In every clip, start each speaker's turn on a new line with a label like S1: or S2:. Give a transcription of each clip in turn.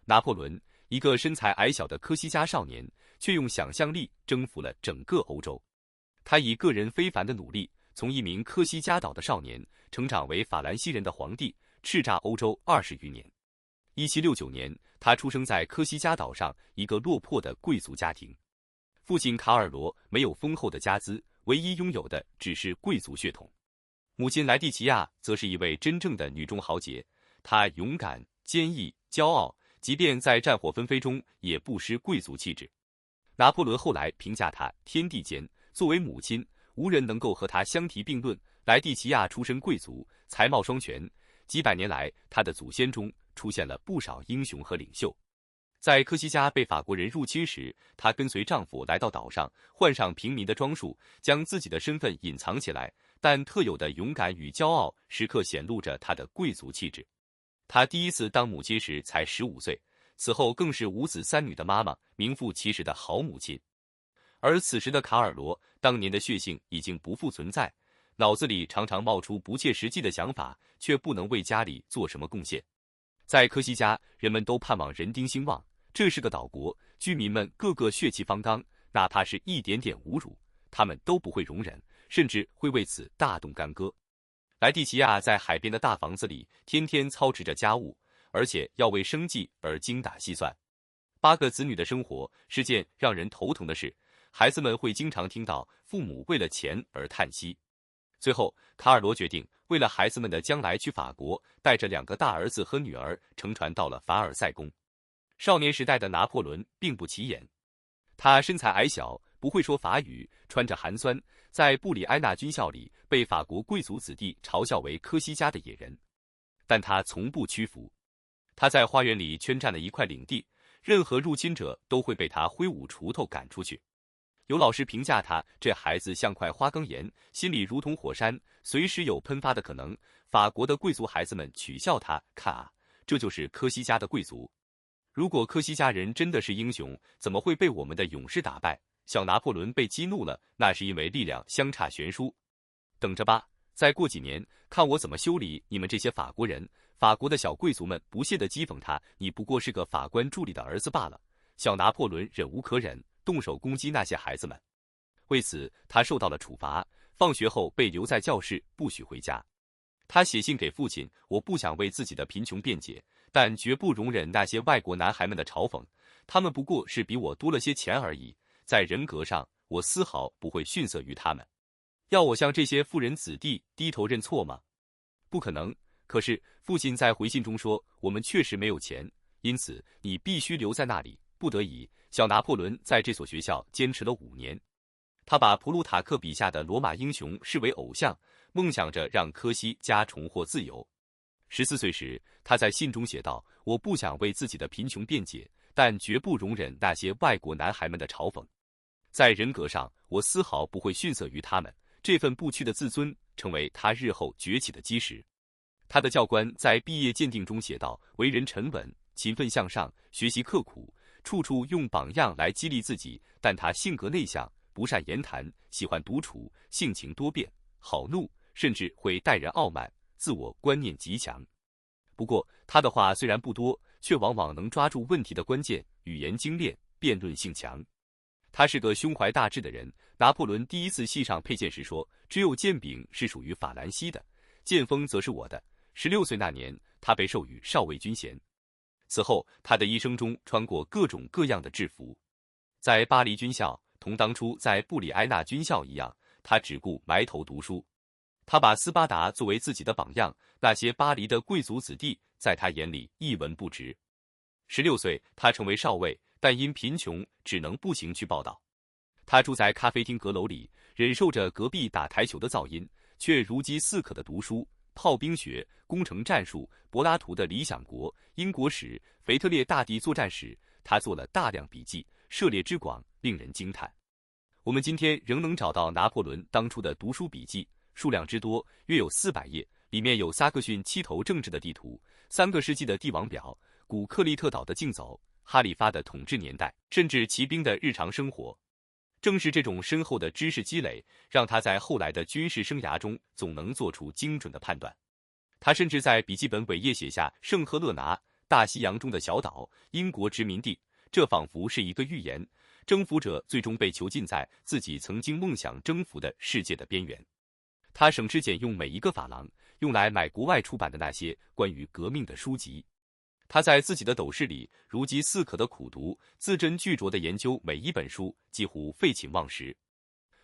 S1: 拿破仑，一个身材矮小的科西嘉少年，却用想象力征服了整个欧洲。他以个人非凡的努力，从一名科西嘉岛的少年成长为法兰西人的皇帝，叱咤欧洲20余年。1769年，他出生在科西嘉岛上一个落魄的贵族家庭。父亲卡尔罗没有丰厚的家资，唯一拥有的只是贵族血统。母亲莱蒂奇亚则是一位真正的女中豪杰，她勇敢、坚毅、骄傲，即便在战火纷飞中也不失贵族气质。拿破仑后来评价她天地间，作为母亲，无人能够和她相提并论。莱蒂奇亚出身贵族，才貌双全，几百年来，她的祖先中出现了不少英雄和领袖。在科西嘉被法国人入侵时，她跟随丈夫来到岛上，换上平民的装束，将自己的身份隐藏起来，但特有的勇敢与骄傲时刻显露着她的贵族气质。她第一次当母亲时才15岁，此后更是5子3女的妈妈，名副其实的好母亲。而此时的卡尔罗，当年的血性已经不复存在，脑子里常常冒出不切实际的想法，却不能为家里做什么贡献。在科西嘉，人们都盼望人丁兴旺，这是个岛国，居民们个个血气方刚，哪怕是一点点侮辱，他们都不会容忍，甚至会为此大动干戈。莱蒂奇亚在海边的大房子里，天天操持着家务，而且要为生计而精打细算。8个子女的生活是件让人头疼的事，孩子们会经常听到父母为了钱而叹息。最后，卡尔罗决定为了孩子们的将来去法国，带着2个大儿子和女儿乘船到了凡尔赛宫。少年时代的拿破仑并不起眼，他身材矮小，不会说法语，穿着寒酸，在布里埃纳军校里被法国贵族子弟嘲笑为科西嘉的野人。但他从不屈服，他在花园里圈占了一块领地，任何入侵者都会被他挥舞锄头赶出去。有老师评价他，这孩子像块花岗岩，心里如同火山，随时有喷发的可能。法国的贵族孩子们取笑他，看啊，这就是科西嘉的贵族。如果科西嘉人真的是英雄，怎么会被我们的勇士打败？小拿破仑被激怒了，那是因为力量相差悬殊。等着吧，再过几年，看我怎么修理你们这些法国人。法国的小贵族们不屑地讥讽他，你不过是个法官助理的儿子罢了。小拿破仑忍无可忍，动手攻击那些孩子们。为此，他受到了处罚，放学后被留在教室，不许回家。他写信给父亲，我不想为自己的贫穷辩解，但绝不容忍那些外国男孩们的嘲讽，他们不过是比我多了些钱而已，在人格上，我丝毫不会逊色于他们。要我向这些富人子弟低头认错吗？不可能。可是父亲在回信中说，我们确实没有钱，因此你必须留在那里。不得已，小拿破仑在这所学校坚持了5年。他把普鲁塔克笔下的罗马英雄视为偶像，梦想着让科西嘉重获自由。14岁时，他在信中写道，我不想为自己的贫穷辩解，但绝不容忍那些外国男孩们的嘲讽。在人格上，我丝毫不会逊色于他们，这份不屈的自尊成为他日后崛起的基石。他的教官在毕业鉴定中写道，为人沉稳，勤奋向上，学习刻苦，处处用榜样来激励自己，但他性格内向，不善言谈，喜欢独处，性情多变，好怒，甚至会待人傲慢，自我观念极强。不过，他的话虽然不多，却往往能抓住问题的关键，语言精炼，辩论性强。他是个胸怀大志的人。拿破仑第一次系上佩剑时说，只有剑柄是属于法兰西的，剑锋则是我的。16岁那年，他被授予少尉军衔。此后，他的一生中穿过各种各样的制服。在巴黎军校，同当初在布里埃纳军校一样，他只顾埋头读书。他把斯巴达作为自己的榜样，那些巴黎的贵族子弟在他眼里一文不值。16岁，他成为少尉，但因贫穷只能步行去报道。他住在咖啡厅阁楼里，忍受着隔壁打台球的噪音，却如饥似渴地读书。炮兵学、工程战术、柏拉图的理想国、英国史、腓特烈大帝作战史，他做了大量笔记，涉猎之广令人惊叹。我们今天仍能找到拿破仑当初的读书笔记，数量之多，约有400页，里面有萨克逊7头政治的地图、3个世纪的帝王表、古克利特岛的竞走、哈里发的统治年代，甚至骑兵的日常生活。正是这种深厚的知识积累，让他在后来的军事生涯中总能做出精准的判断。他甚至在笔记本尾页写下圣赫勒拿、大西洋中的小岛，英国殖民地，这仿佛是一个预言。征服者最终被囚禁在自己曾经梦想征服的世界的边缘。他省吃俭用每一个法郎，用来买国外出版的那些关于革命的书籍。他在自己的斗室里如饥似渴的苦读，字斟句酌地研究每一本书，几乎废寝忘食。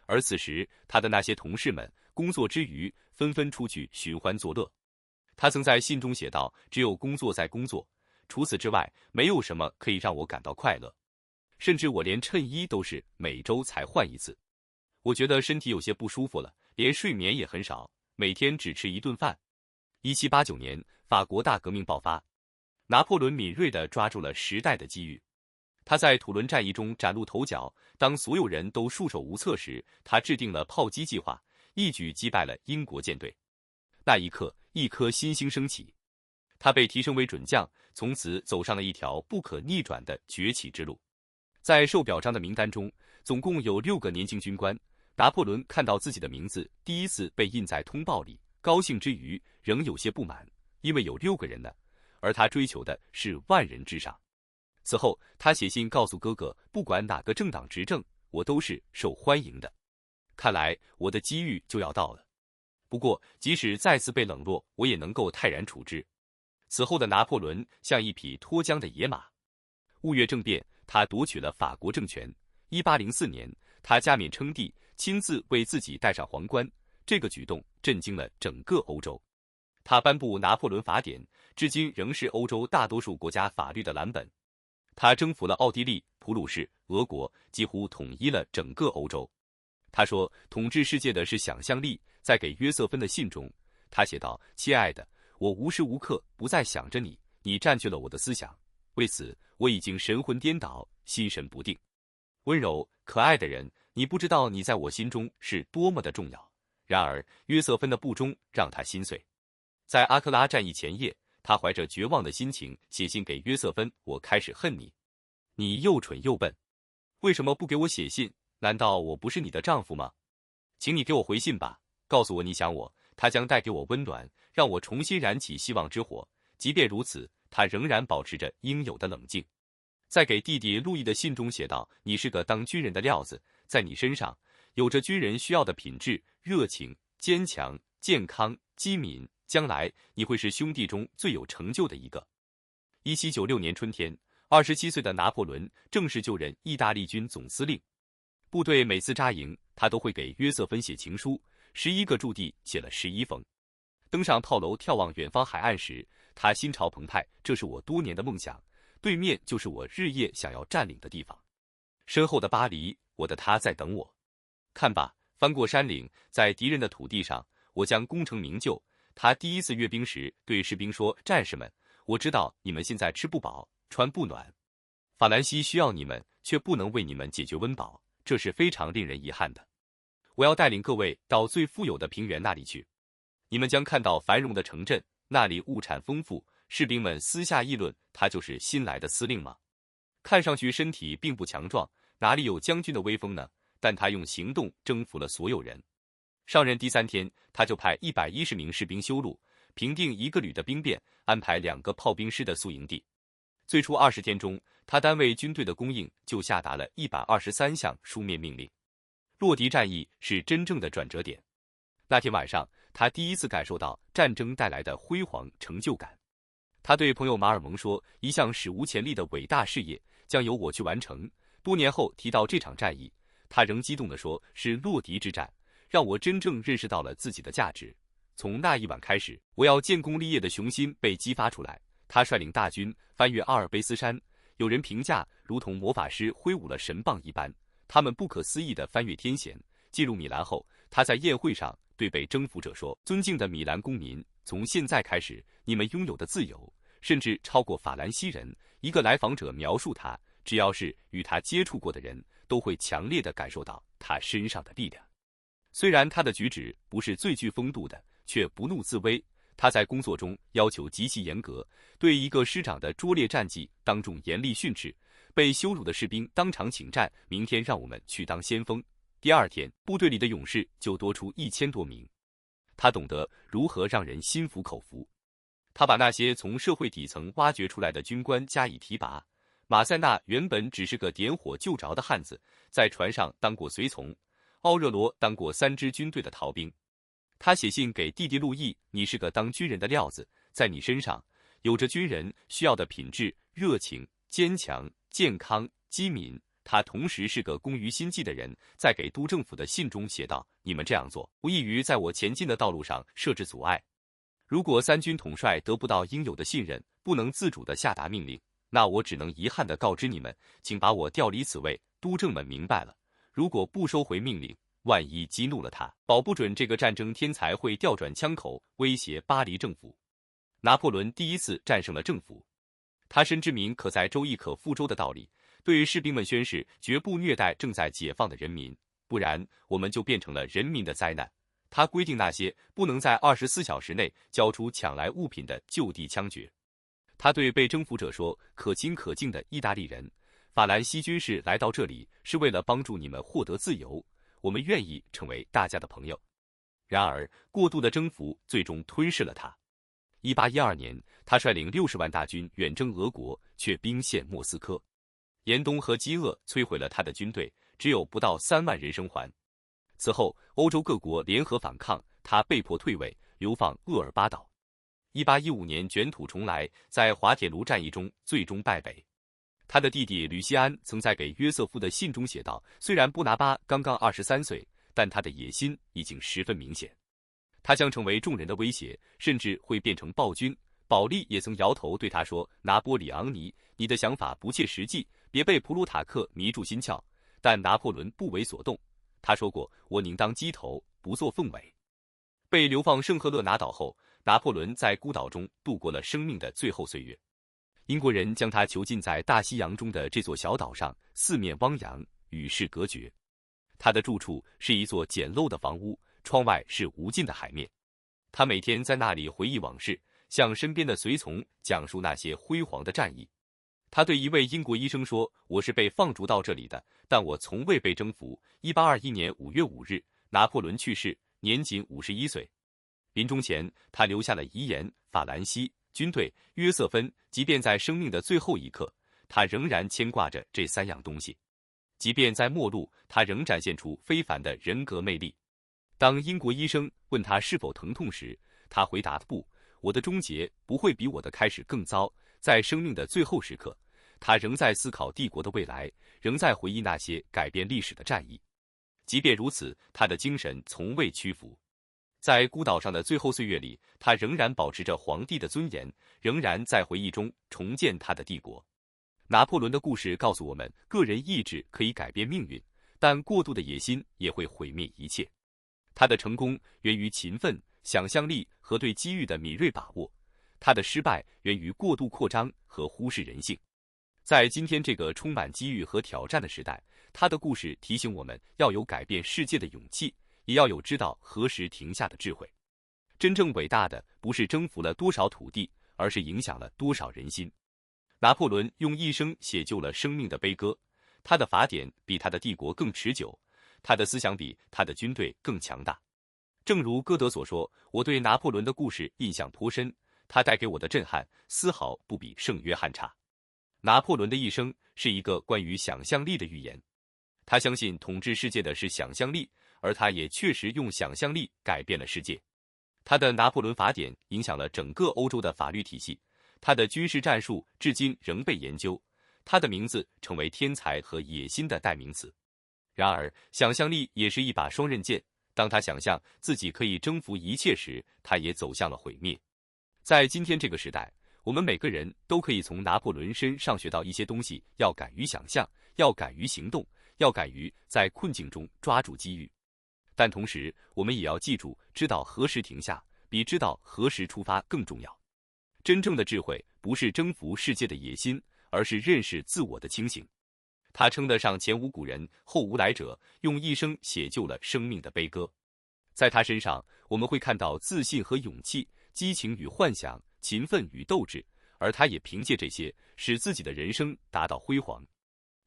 S1: 而此时，他的那些同事们工作之余纷纷出去寻欢作乐。他曾在信中写道：“只有工作在工作，除此之外，没有什么可以让我感到快乐。甚至我连衬衣都是每周才换一次。我觉得身体有些不舒服了，连睡眠也很少，每天只吃一顿饭。”1789年，法国大革命爆发，拿破仑敏锐地抓住了时代的机遇。他在土伦战役中崭露头角，当所有人都束手无策时，他制定了炮击计划，一举击败了英国舰队。那一刻，一颗新星升起，他被提升为准将，从此走上了一条不可逆转的崛起之路。在受表彰的名单中，总共有6个年轻军官。拿破仑看到自己的名字第一次被印在通报里，高兴之余仍有些不满，因为有6个人呢，而他追求的是万人之上。此后，他写信告诉哥哥，不管哪个政党执政，我都是受欢迎的。看来我的机遇就要到了。不过，即使再次被冷落，我也能够泰然处之。此后的拿破仑像一匹脱缰的野马。雾月政变，他夺取了法国政权。1804年，他加冕称帝，亲自为自己戴上皇冠，这个举动震惊了整个欧洲。他颁布拿破仑法典，至今仍是欧洲大多数国家法律的蓝本。他征服了奥地利、普鲁士、俄国，几乎统一了整个欧洲。他说，统治世界的是想象力。在给约瑟芬的信中，他写道：“亲爱的，我无时无刻不在想着你，你占据了我的思想，为此我已经神魂颠倒，心神不定。温柔可爱的人，你不知道你在我心中是多么的重要。”然而，约瑟芬的不忠让他心碎。在阿克拉战役前夜，他怀着绝望的心情写信给约瑟芬：“我开始恨你，你又蠢又笨，为什么不给我写信？难道我不是你的丈夫吗？请你给我回信吧，告诉我你想我，它将带给我温暖，让我重新燃起希望之火。”即便如此，他仍然保持着应有的冷静。在给弟弟路易的信中写道：“你是个当军人的料子，在你身上有着军人需要的品质：热情、坚强、健康、机敏。将来你会是兄弟中最有成就的一个。”1796年春天，27岁的拿破仑正式就任意大利军总司令。部队每次扎营，他都会给约瑟芬写情书，11个驻地写了11封。登上炮楼眺望远方海岸时，他心潮澎湃，这是我多年的梦想，对面就是我日夜想要占领的地方。身后的巴黎，我的他在等我。看吧，翻过山岭，在敌人的土地上，我将功成名就。他第一次阅兵时对士兵说：“战士们，我知道你们现在吃不饱，穿不暖，法兰西需要你们，却不能为你们解决温饱，这是非常令人遗憾的。我要带领各位到最富有的平原那里去，你们将看到繁荣的城镇，那里物产丰富。”士兵们私下议论，他就是新来的司令吗？看上去身体并不强壮，哪里有将军的威风呢？但他用行动征服了所有人。上任第3天，他就派110名士兵修路，平定1个旅的兵变，安排2个炮兵师的宿营地。最初20天中，他单位军队的供应就下达了123项书面命令。洛迪战役是真正的转折点。那天晚上，他第一次感受到战争带来的辉煌成就感。他对朋友马尔蒙说：“一项史无前例的伟大事业将由我去完成。”多年后提到这场战役，他仍激动地说：“是洛迪之战，让我真正认识到了自己的价值。从那一晚开始，我要建功立业的雄心被激发出来。”他率领大军翻越阿尔卑斯山，有人评价如同魔法师挥舞了神棒一般。他们不可思议地翻越天险，进入米兰后，他在宴会上对被征服者说：“尊敬的米兰公民，从现在开始，你们拥有的自由甚至超过法兰西人。”一个来访者描述他，只要是与他接触过的人，都会强烈地感受到他身上的力量。虽然他的举止不是最具风度的，却不怒自威。他在工作中要求极其严格，对一个师长的拙劣战绩当众严厉训斥，被羞辱的士兵当场请战：“明天让我们去当先锋。”第2天，部队里的勇士就多出1000多名。他懂得如何让人心服口服。他把那些从社会底层挖掘出来的军官加以提拔。马塞纳原本只是个点火就着的汉子，在船上当过随从，奥热罗当过3支军队的逃兵。他写信给弟弟路易：“你是个当军人的料子，在你身上有着军人需要的品质：热情、坚强、健康、机敏。”他同时是个工于心计的人，在给督政府的信中写道：“你们这样做，无异于在我前进的道路上设置阻碍。如果3军统帅得不到应有的信任，不能自主地下达命令，那我只能遗憾地告知你们，请把我调离此位。督政们明白了，如果不收回命令，万一激怒了他，保不准这个战争天才会调转枪口，威胁巴黎政府。”拿破仑第一次战胜了政府，他深知民可载舟亦可覆舟的道理，对士兵们宣誓，绝不虐待正在解放的人民，不然我们就变成了人民的灾难。他规定那些不能在24小时内交出抢来物品的就地枪决。他对被征服者说：“可亲可敬的意大利人，法兰西军士来到这里是为了帮助你们获得自由，我们愿意成为大家的朋友。”然而，过度的征服最终吞噬了他。1812年，他率领60万大军远征俄国，却兵陷莫斯科。严冬和饥饿摧毁了他的军队，只有不到3万人生还。此后，欧洲各国联合反抗，他被迫退位，流放厄尔巴岛。1815年卷土重来，在滑铁卢战役中最终败北。他的弟弟吕西安曾在给约瑟夫的信中写道：“虽然布拿巴刚刚23岁，但他的野心已经十分明显，他将成为众人的威胁，甚至会变成暴君。”保利也曾摇头对他说：“拿波里昂尼，你的想法不切实际，别被普鲁塔克迷住心窍。”但拿破仑不为所动。他说过：“我宁当鸡头，不做凤尾。”被流放圣赫勒拿岛后，拿破仑在孤岛中度过了生命的最后岁月。英国人将他囚禁在大西洋中的这座小岛上，四面汪洋，与世隔绝。他的住处是一座简陋的房屋，窗外是无尽的海面。他每天在那里回忆往事，向身边的随从讲述那些辉煌的战役。他对一位英国医生说：“我是被放逐到这里的，但我从未被征服。”1821年5月5日，拿破仑去世，年仅51岁。临终前，他留下了遗言：法兰西军队、约瑟芬，即便在生命的最后一刻，他仍然牵挂着这3样东西。即便在末路，他仍展现出非凡的人格魅力。当英国医生问他是否疼痛时，他回答：“不，我的终结不会比我的开始更糟。”在生命的最后时刻，他仍在思考帝国的未来，仍在回忆那些改变历史的战役。即便如此，他的精神从未屈服。在孤岛上的最后岁月里，他仍然保持着皇帝的尊严，仍然在回忆中重建他的帝国。拿破仑的故事告诉我们，个人意志可以改变命运，但过度的野心也会毁灭一切。他的成功源于勤奋、想象力和对机遇的敏锐把握。他的失败源于过度扩张和忽视人性。在今天这个充满机遇和挑战的时代，他的故事提醒我们要有改变世界的勇气，也要有知道何时停下的智慧。真正伟大的不是征服了多少土地，而是影响了多少人心。拿破仑用一生写就了生命的悲歌，他的法典比他的帝国更持久，他的思想比他的军队更强大。正如歌德所说：“我对拿破仑的故事印象颇深，他带给我的震撼丝毫不比圣约翰差。”拿破仑的一生是一个关于想象力的预言。他相信统治世界的是想象力，而他也确实用想象力改变了世界。他的拿破仑法典影响了整个欧洲的法律体系，他的军事战术至今仍被研究，他的名字成为天才和野心的代名词。然而，想象力也是一把双刃剑，当他想象自己可以征服一切时，他也走向了毁灭。在今天这个时代，我们每个人都可以从拿破仑身上学到一些东西，要敢于想象，要敢于行动，要敢于在困境中抓住机遇。但同时，我们也要记住，知道何时停下，比知道何时出发更重要。真正的智慧不是征服世界的野心，而是认识自我的清醒。他称得上前无古人后无来者，用一生写就了生命的悲歌。在他身上，我们会看到自信和勇气，激情与幻想，勤奋与斗志，而他也凭借这些，使自己的人生达到辉煌。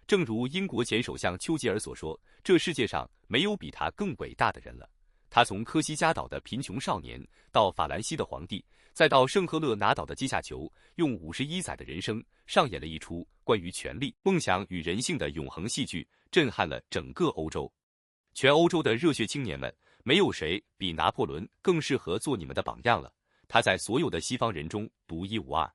S1: 正如英国前首相丘吉尔所说，这世界上没有比他更伟大的人了。他从科西嘉岛的贫穷少年到法兰西的皇帝，再到圣赫勒拿岛的阶下囚，用51载的人生上演了一出关于权力、梦想与人性的永恒戏剧，震撼了整个欧洲。全欧洲的热血青年们，没有谁比拿破仑更适合做你们的榜样了。他在所有的西方人中独一无二。